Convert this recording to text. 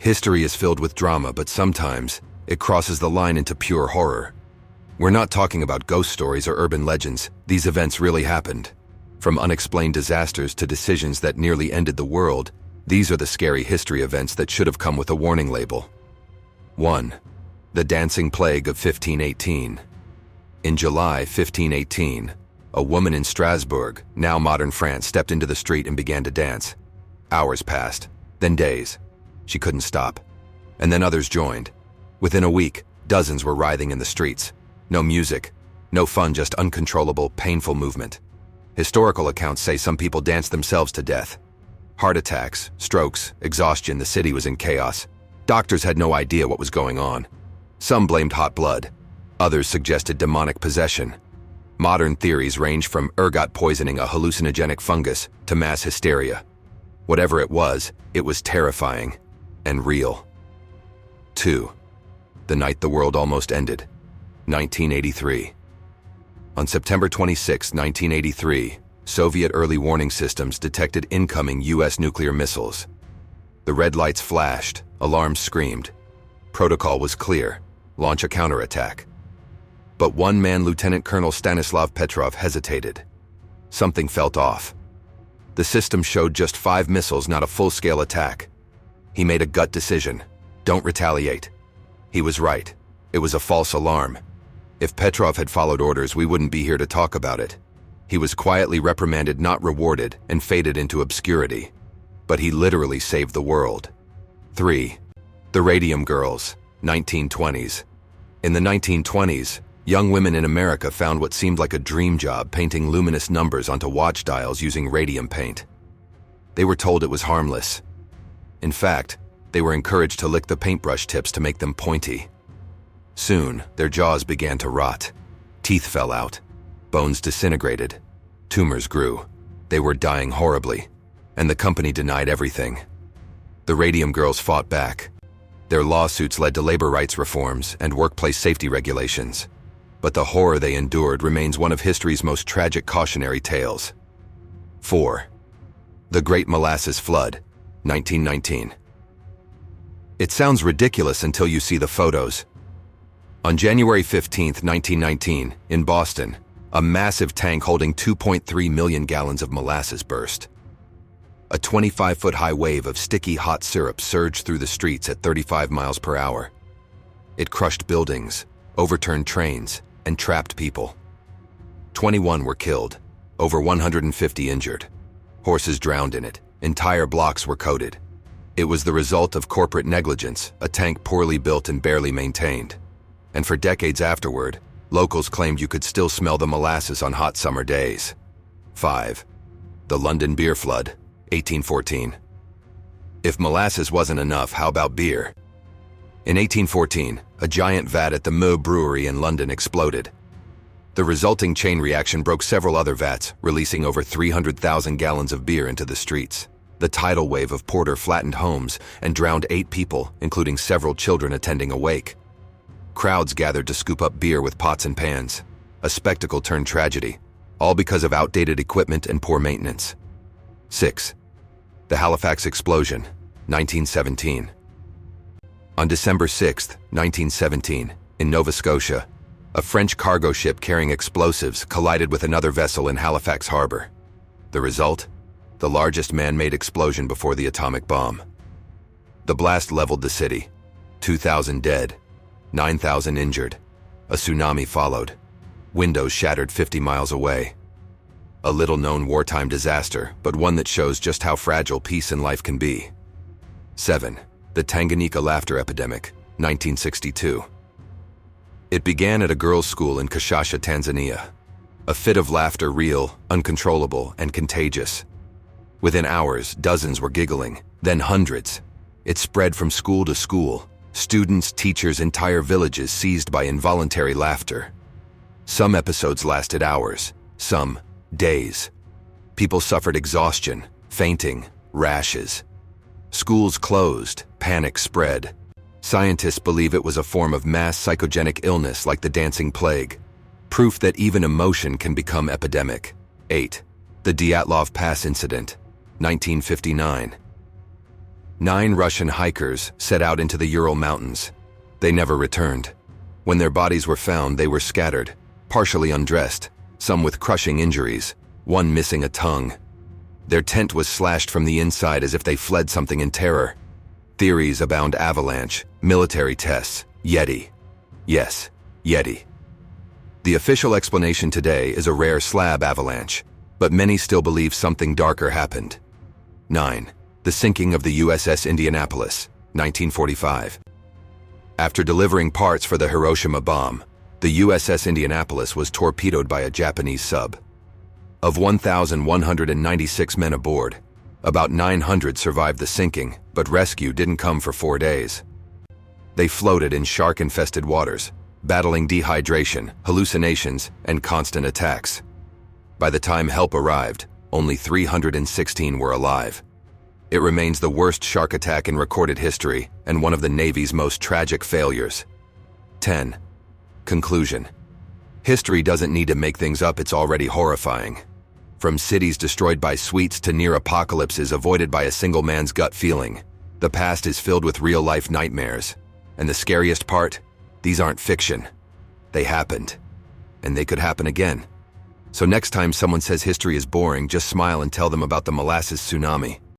History is filled with drama, but sometimes it crosses the line into pure horror. We're not talking about ghost stories or urban legends. These events really happened. From unexplained disasters to decisions that nearly ended the world, these are the scary history events that should have come with a warning label. 1. The Dancing Plague of 1518. In July 1518, a woman in Strasbourg, now modern France, stepped into the street and began to dance. Hours passed, then days. She couldn't stop. And then others joined. Within a week, dozens were writhing in the streets. No music, no fun, just uncontrollable, painful movement. Historical accounts say some people danced themselves to death. Heart attacks, strokes, exhaustion, the city was in chaos. Doctors had no idea what was going on. Some blamed hot blood. Others suggested demonic possession. Modern theories range from ergot poisoning, a hallucinogenic fungus, to mass hysteria. Whatever it was terrifying and real. 2. The night the world almost ended. 1983. On September 26, 1983, Soviet early warning systems detected incoming U.S. nuclear missiles. The red lights flashed, alarms screamed. Protocol was clear: launch a counterattack. But one man, Lieutenant Colonel Stanislav Petrov, hesitated. Something felt off. The system showed just 5 missiles, not a full-scale attack. He made a gut decision: don't retaliate. He was right. It was a false alarm. If Petrov had followed orders, we wouldn't be here to talk about it. He was quietly reprimanded, not rewarded, and faded into obscurity. But he literally saved the world. 3. The Radium Girls, 1920s. In the 1920s, young women in America found what seemed like a dream job, painting luminous numbers onto watch dials using radium paint. They were told it was harmless. In fact, they were encouraged to lick the paintbrush tips to make them pointy. Soon, their jaws began to rot. Teeth fell out. Bones disintegrated. Tumors grew. They were dying horribly, and the company denied everything. The Radium Girls fought back. Their lawsuits led to labor rights reforms and workplace safety regulations. But the horror they endured remains one of history's most tragic cautionary tales. 4. The Great Molasses Flood, 1919. It sounds ridiculous until you see the photos. On January 15, 1919, in Boston, a massive tank holding 2.3 million gallons of molasses burst. A 25-foot-high wave of sticky hot syrup surged through the streets at 35 miles per hour. It crushed buildings, overturned trains, and trapped people. 21 were killed, over 150 injured. Horses drowned in it. Entire blocks were coated. It was the result of corporate negligence, a tank poorly built and barely maintained. And for decades afterward, locals claimed you could still smell the molasses on hot summer days. 5. The London Beer Flood, 1814. If molasses wasn't enough, how about beer? In 1814, a giant vat at the Meu Brewery in London exploded. The resulting chain reaction broke several other vats, releasing over 300,000 gallons of beer into the streets. The tidal wave of porter flattened homes and drowned 8 people, including several children attending a wake. Crowds gathered to scoop up beer with pots and pans. A spectacle turned tragedy, all because of outdated equipment and poor maintenance. 6. The Halifax Explosion, 1917. On December 6, 1917, in Nova Scotia, a French cargo ship carrying explosives collided with another vessel in Halifax Harbor. The result? The largest man-made explosion before the atomic bomb. The blast leveled the city. 2,000 dead. 9,000 injured. A tsunami followed. Windows shattered 50 miles away. A little-known wartime disaster, but one that shows just how fragile peace and life can be. 7. The Tanganyika Laughter Epidemic, 1962. It began at a girls' school in Kashasha, Tanzania. A fit of laughter, real, uncontrollable, and contagious. Within hours, dozens were giggling, then hundreds. It spread from school to school. Students, teachers, entire villages seized by involuntary laughter. Some episodes lasted hours, some days. People suffered exhaustion, fainting, rashes. Schools closed, panic spread. Scientists believe it was a form of mass psychogenic illness like the dancing plague. Proof that even emotion can become epidemic. 8. The Dyatlov Pass Incident, 1959. 9 Russian hikers set out into the Ural Mountains. They never returned. When their bodies were found, they were scattered, partially undressed, some with crushing injuries, one missing a tongue. Their tent was slashed from the inside as if they fled something in terror. Theories abound: avalanche, military tests, Yeti. Yes, Yeti. The official explanation today is a rare slab avalanche, but many still believe something darker happened. 9. The sinking of the USS Indianapolis, 1945. After delivering parts for the Hiroshima bomb, the USS Indianapolis was torpedoed by a Japanese sub. Of 1,196 men aboard, about 900 survived the sinking, but rescue didn't come for 4 days. They floated in shark-infested waters, battling dehydration, hallucinations, and constant attacks. By the time help arrived, only 316 were alive. It remains the worst shark attack in recorded history and one of the Navy's most tragic failures. 10. Conclusion. History doesn't need to make things up, it's already horrifying. From cities destroyed by sweets to near apocalypses avoided by a single man's gut feeling, the past is filled with real-life nightmares. And the scariest part? These aren't fiction. They happened. And they could happen again. So next time someone says history is boring, just smile and tell them about the molasses tsunami.